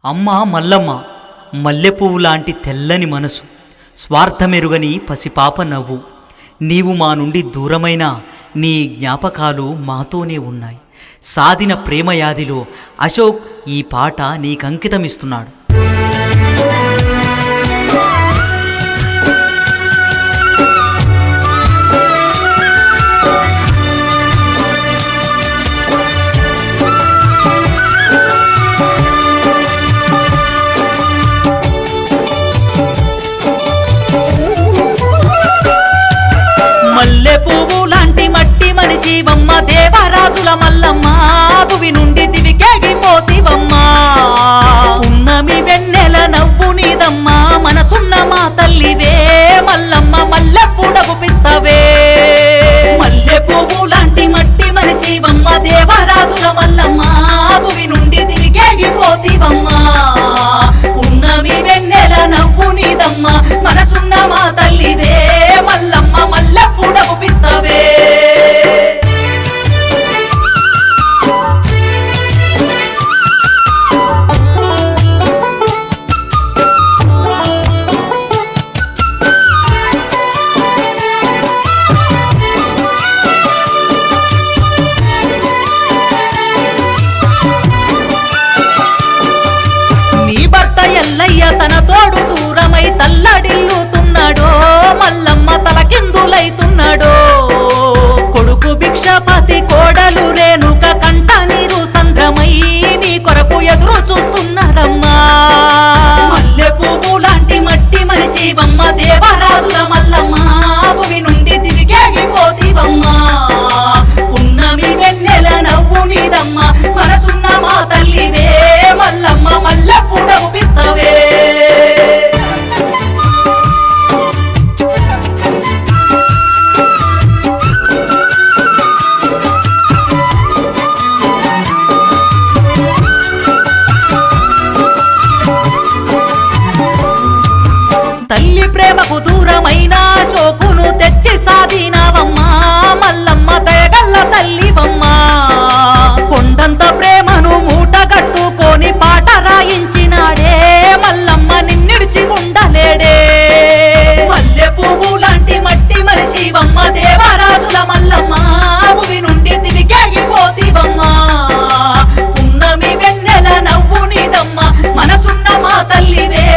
అమ్మా మల్లమ్మ మల్లెపువ్వు లాంటి తెల్లని మనసు, స్వార్థమెరుగని పసిపాప నవ్వు. నీవు మా నుండి దూరమైన నీ జ్ఞాపకాలు మాతోనే ఉన్నాయి. సాధిన ప్రేమయాదిలో అశోక్ ఈ పాట నీకంకితమిస్తున్నాడు. మల్లె పువ్వు లాంటి మట్టి మనిషివమ్మ, దేవరాజుల మల్లమ్మ, భువి నుండి దివికేగిపోతివమ్మ. ఉన్నమి వెన్నెల నవ్వు నీదమ్మ, మనసున్న మా తల్లివే మల్లమ్మ, మల్లె పుడగుపిస్తవే. మల్లె పువ్వు లాంటి మట్టి మనిషివమ్మ, దేవరాజుల మల్లమ్మ, భువి నుండి దివికేగిపోతివమ్మ. ఉన్నమి వెన్నెల నవ్వు నీదమ్మ, మనసున్న మా తల్లివే మల్లమ్మ, మల్లె పుడగుపిస్తవే. ఎల్లయ్య తన తోడు దూరమై తల్లడిల్లుతున్నాడో, మల్లమ్మ తలకిందులైతున్నాడో. కొడుకు భిక్షపతి కోడలు రేణుక కంట నీరు సంద్రమై నీ కొరకు ఎదురు చూస్తున్నారమ్మా. మల్లె పువ్వు లాంటి మట్టి మనిషివమ్మ, దేవరాజుల మల్లమ్మ, భువి నుండి దివికేగిపోతివమ్మ. పున్నమి వెన్నెల నవ్వు నీదమ్మ, మనసున్న మా తల్లివే మల్లమ్మ, మల్లె పుడగుపిస్తవే. తల్లి ప్రేమకు దూరమైన శోకును తెచ్చి సాధినావమ్మా, మల్లమ్మ దయగల్ల తల్లివమ్మ. కొండంత ప్రేమను మూట కట్టుకొని పాట రాయించినాడే మల్లమ్మ, నిన్నిడిచి ఉండలేడే. మల్లె పువ్వు లాంటి మట్టి మనిషివమ్మ, దేవరాజుల మల్లమ్మ, భువి నుండి దివికేగిపోతివమ్మ. పున్నమి వెన్నెల నవ్వు నీదమ్మ, మనసున్న మా తల్లివే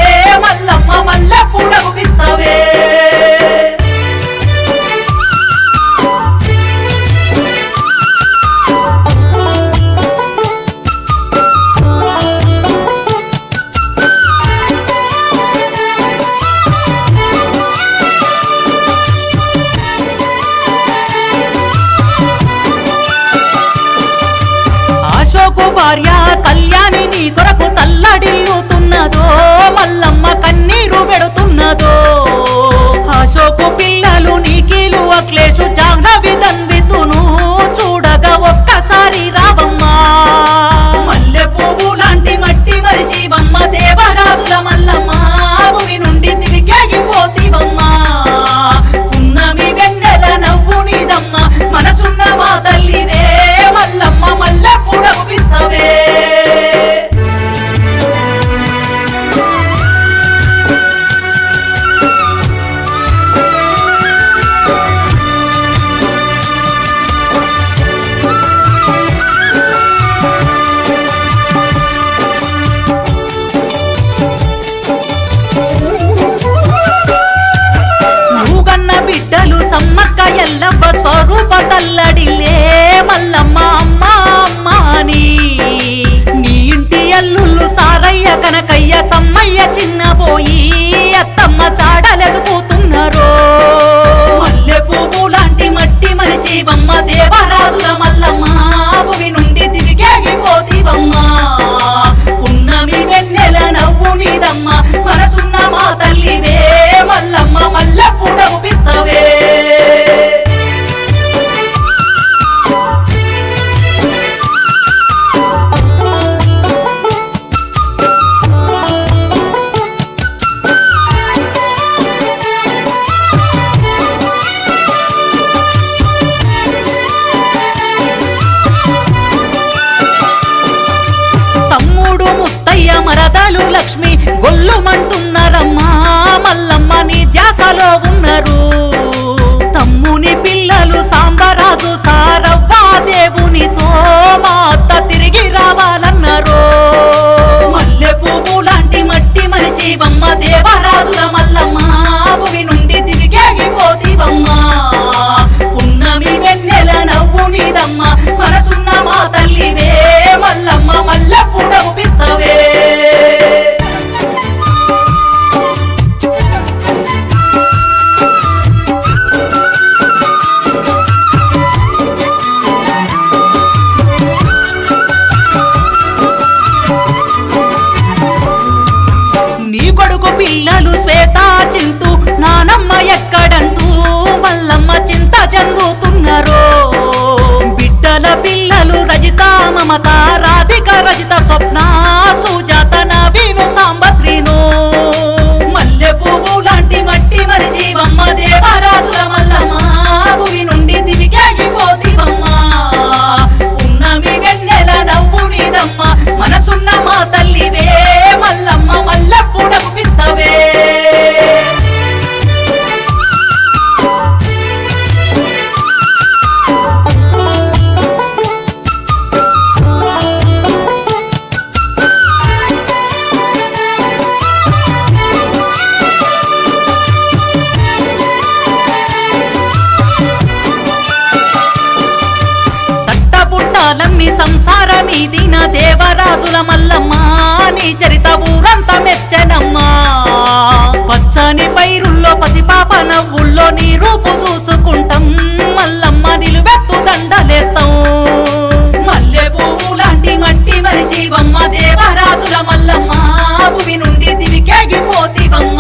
మల్లమ్మ, మల్లె పుడగుపిస్తవే. అశోకు భార్య కళ్యాణి నీ కొరకు తల్లడిల్లుతున్నదో, మల్లమ్మ కన్నీరు పెడుతున్నదో. అశోకు పిల్లలు నీకీలు అక్లేషు జాహ్నవి ధన్వితును చూడగా ఒక్కసారి రావమ్మా. మల్లె పువ్వు లాంటి మట్టి మనిషివమ్మ, దేవరాజుల మల్లమ్మ, భువి నుండి దివికేగిపోతివమ్మ. పున్నమి వెన్నెల నవ్వు నీదమ్మ, మనసున్న మా తల్లివే మల్లమ్మ, మల్లె పుడగుపిస్తవే. అంటున్నారమ్మా మల్లమ్మ నీ ధ్యాసలో ఉన్నారు తమ్ముని పిల్లలు సాంబరాజు సారవ్వ దేవునితో మా అత్త తిరిగి రావాలన్నారు మల్లె పువ్వు లాంటి మట్టి మనిషి బమ్మ దేవరాజుల మల్లమ్మ భూమి నుండి తిరిగేగిపోతివమ్మ పున్నమి వెన్నెల నవ్వు నీదమ్మ మనసున్న మా తల్లివే మల్లమ్మ మల్లెప్పుడు అవుపిస్తవే నీ కొడుకు పిల్లలు శ్వేత చింటూ నానమ్మ ఎక్కడంటూ మల్లమ్మ చింత చెందుతున్నారు బిడ్డల పిల్లలు రజిత మమత రాధిక రజిత స్వప్న సుజాత నవీను సాంబశ్రీను మల్లె పువ్వు లాంటి మట్టి మరిచి బమ్మ దేవరాజుల మల్లమ్మ భూమి నుండి దివికేగిపోతివమ్మ ఉన్నమి వెన్నెల నవ్వు నీదమ్మ మనసున్న మా తల్లివే మల్లమ్మ మల్లెప్పుడు అవుపిస్తవే తట్టబుట్టాలమ్మి సంసారమీదిన దేవరాజుల మల్లమ్మ నీ చరిత ఊరంతా మెచ్చనమ్మా పచ్చని పైరుల్లో పసిపాప నవ్వుల్లో నీ రూపు చూసుకుంటాం మల్లమ్మ నిలువెత్తు దండలేస్తాం మల్లె పువ్వు లాంటి మట్టి మరిచి బమ్మ దేవరాజుల మల్లమ్మ భూమి నుండి దివికేగిపోతివమ్మ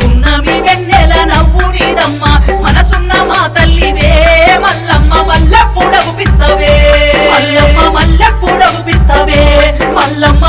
ఉన్నమి వెన్నెల నవ్వు నీదమ్మ మనసున్న మా తల్లివే మల్లమ్మ మల్లెప్పుడు అవుపిస్తవే మల్లమ్మ మల్లెప్పుడు అవుపిస్తవే మల్లమ్మ